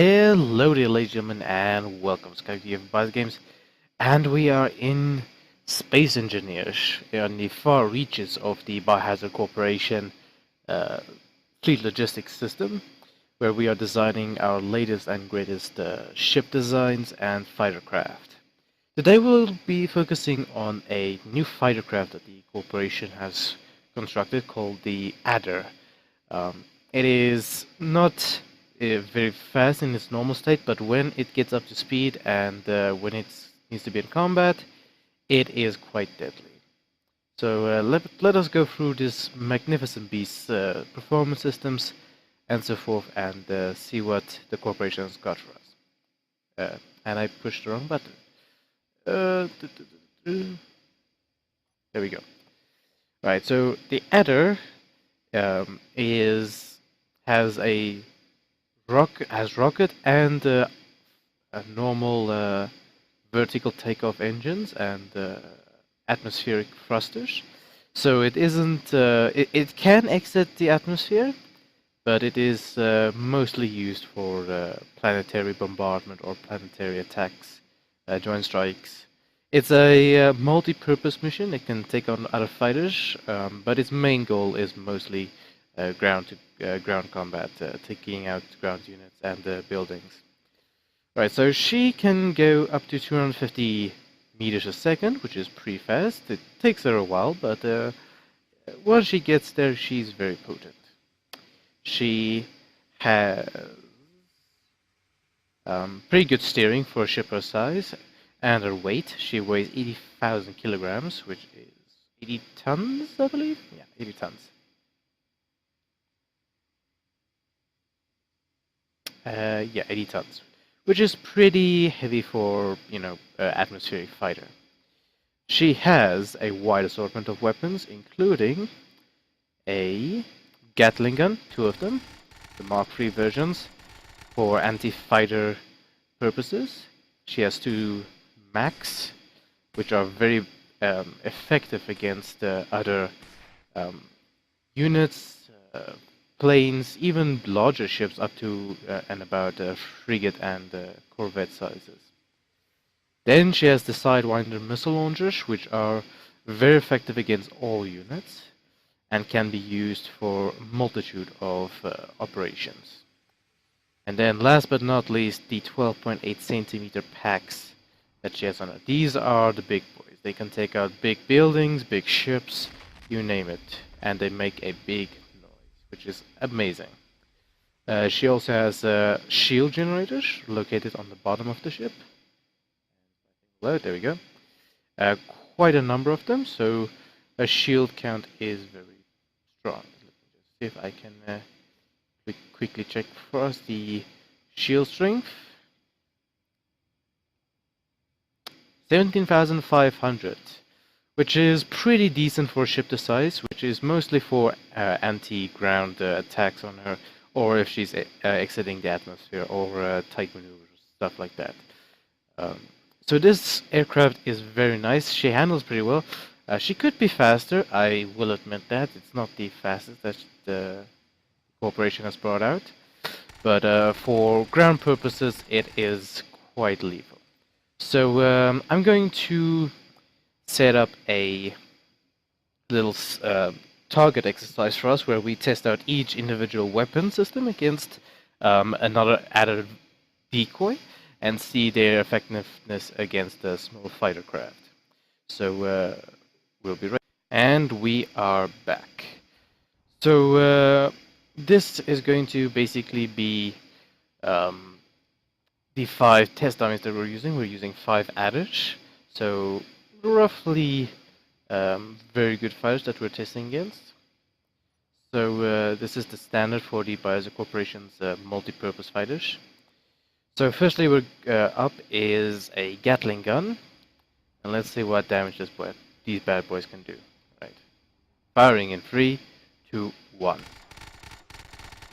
Hello there, ladies and gentlemen, and welcome to Skype Buzz Games. And we are in Space Engineers on the far reaches of the Biohazard Corporation uh, fleet logistics system, where we are designing our latest and greatest ship designs and fighter craft. Today we'll be focusing on a new fighter craft that the corporation has constructed called the Adder. It is not very fast in its normal state, but when it gets up to speed and when it needs to be in combat, it is quite deadly. So let us go through this magnificent beast's performance systems and so forth and see what the corporation has got for us. And I pushed the wrong button. There we go. Right, so the Adder has a rocket and a normal vertical takeoff engines and atmospheric thrusters. So it isn't. It can exit the atmosphere, but it is mostly used for planetary bombardment or planetary attacks, joint strikes. It's a multi-purpose mission. It can take on other fighters, but its main goal is mostly ground combat, taking out ground units and buildings. Right, so she can go up to 250 meters a second, which is pretty fast. It takes her a while, but once she gets there, she's very potent. She has pretty good steering for a ship her size, and her weight. She weighs 80,000 kilograms, which is 80 tons, I believe? Yeah, 80 tons. Yeah, 80 tons, which is pretty heavy for, atmospheric fighter. She has a wide assortment of weapons, including a Gatling gun, two of them, the Mark III versions, for anti-fighter purposes. She has two Max, which are very effective against other units, planes, even larger ships up to and about frigate and corvette sizes. Then she has the Sidewinder missile launchers, which are very effective against all units and can be used for a multitude of operations. And then last but not least, the 12.8 centimeter packs that she has on her. These are the big boys. They can take out big buildings, big ships, you name it, and they make a big which is amazing. She also has shield generators located on the bottom of the ship. Well, there we go. Quite a number of them, so a shield count is very strong. Let me just see if I can quickly check for us the shield strength. 17,500. Which is pretty decent for a ship this size, which is mostly for anti-ground attacks on her, or if she's exiting the atmosphere, or tight maneuvers, stuff like that. So this aircraft is very nice. She handles pretty well. She could be faster, I will admit that. It's not the fastest that the corporation has brought out, but for ground purposes, it is quite lethal. So I'm going to set up a little target exercise for us where we test out each individual weapon system against another added decoy and see their effectiveness against a small fighter craft. So we'll be ready. And we are back. So this is going to basically be the 5 test dummies that we're using. We're using 5 adders. So roughly very good fighters that we're testing against. So this is the standard for the Biohazard Corporation's multi-purpose fighters. So firstly, we're up is a Gatling gun, and let's see what damage these bad boys can do. Right, firing in 3, 2, 1.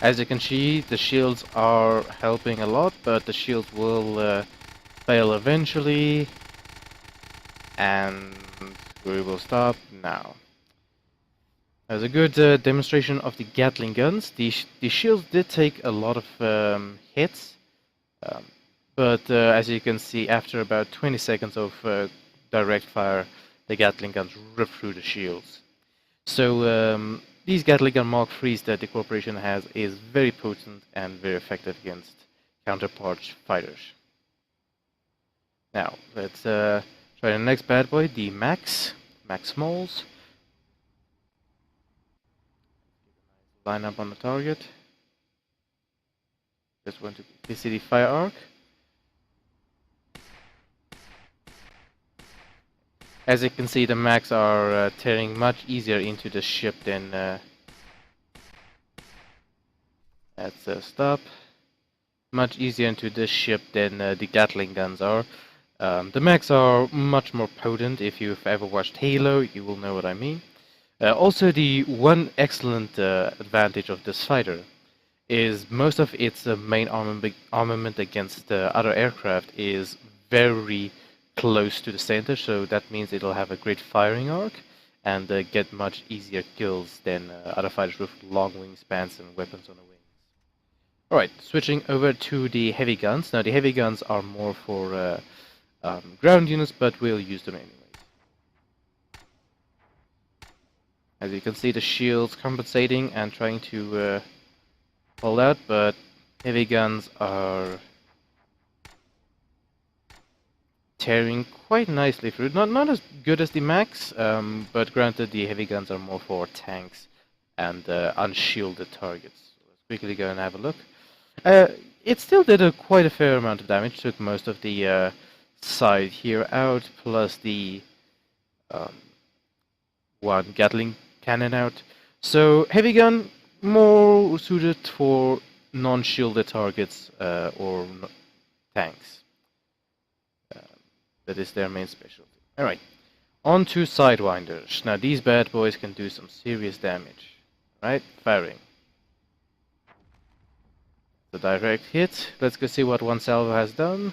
As you can see, the shields are helping a lot, but the shields will fail eventually. And we will stop now. As a good demonstration of the Gatling guns, the shields did take a lot of hits, Um, but as you can see, after about 20 seconds of direct fire, the Gatling guns rip through the shields. So these Gatling gun Mark IIIs that the corporation has is very potent and very effective against counterpart fighters. Now let's try the next bad boy, the Max Smalls. Line up on the target. Just want to see the fire arc. As you can see, the Max are tearing much easier into the ship than... that's a stop. Much easier into this ship than the Gatling guns are. The Max are much more potent. If you've ever watched Halo, you will know what I mean. Also, the one excellent advantage of this fighter is most of its main armament against other aircraft is very close to the center, so that means it'll have a great firing arc and get much easier kills than other fighters with long wingspans and weapons on the wings. Alright, switching over to the heavy guns. Now the heavy guns are more for ground units, but we'll use them anyways. As you can see, the shields compensating and trying to hold out, but heavy guns are tearing quite nicely through. Not as good as the Max, but granted the heavy guns are more for tanks and unshielded targets. So let's quickly go and have a look. It still did quite a fair amount of damage, took most of the side here out, plus the one Gatling cannon out. So heavy gun, more suited for non-shielded targets or tanks. That is their main specialty. Alright, on to Sidewinders. Now these bad boys can do some serious damage. Right, firing. The direct hit. Let's go see what one salvo has done.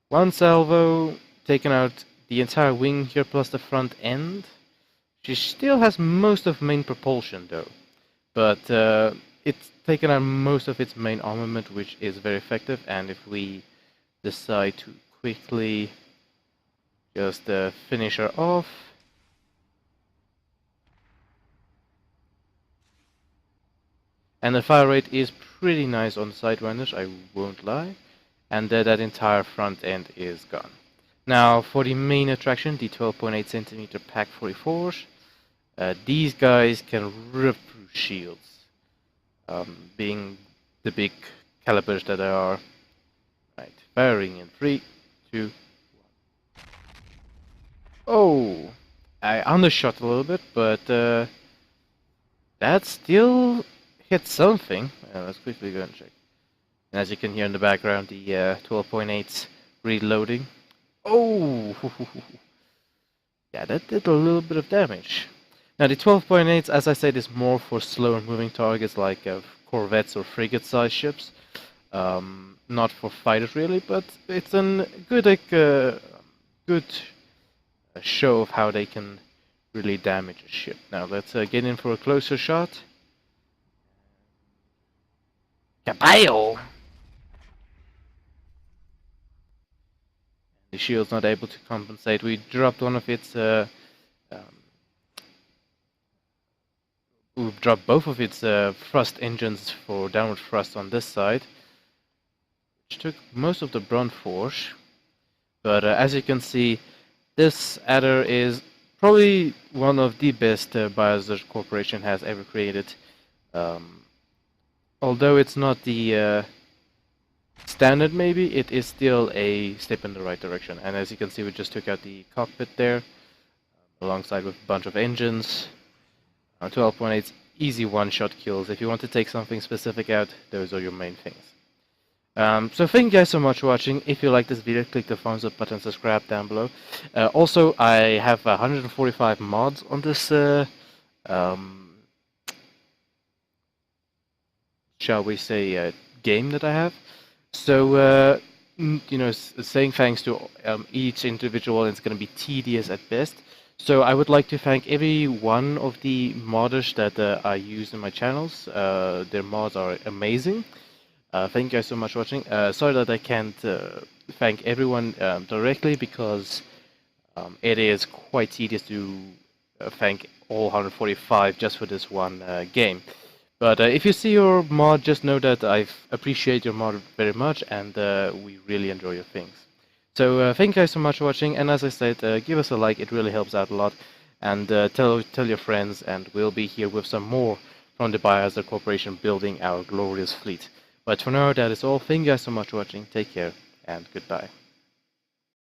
One salvo, taken out the entire wing here plus the front end. She still has most of main propulsion though. But it's taken out most of its main armament, which is very effective. And if we decide to quickly just finish her off. And the fire rate is pretty nice on the Sidewinders, I won't lie. And that entire front end is gone. Now for the main attraction, the 12.8 centimeter Pak 44s. These guys can rip through shields. Being the big calibers that they are. Right, firing in 3, 2, 1. Oh! I undershot a little bit, but that still hit something. Let's quickly go and check. And as you can hear in the background, the 12.8's reloading. Oh! Yeah, that did a little bit of damage. Now the 12.8, as I said, is more for slower moving targets like corvettes or frigate-sized ships. Not for fighters really, but it's a good good show of how they can really damage a ship. Now let's get in for a closer shot. Kabayo! The shield's not able to compensate. We dropped one of its we've dropped both of its thrust engines for downward thrust on this side, which took most of the brunt force. But as you can see, this adder is probably one of the best Biohazard Corporation has ever created. Although it's not the standard maybe, it is still a step in the right direction. And as you can see, we just took out the cockpit there, alongside with a bunch of engines. 12.8's easy one-shot kills. If you want to take something specific out, those are your main things. So thank you guys so much for watching. If you like this video, click the thumbs up button, subscribe down below. Also, I have 145 mods on this, shall we say, game that I have. So, you know, saying thanks to each individual, it's going to be tedious at best. So I would like to thank every one of the modders that I use in my channels. Their mods are amazing. Thank you guys so much for watching. Sorry that I can't thank everyone directly because it is quite tedious to thank all 145 just for this one game. But if you see your mod, just know that I appreciate your mod very much, and we really enjoy your things. So thank you guys so much for watching, and as I said, give us a like, it really helps out a lot, and tell your friends, and we'll be here with some more from the Biohazard Corporation building our glorious fleet. But for now, that is all. Thank you guys so much for watching, take care, and goodbye.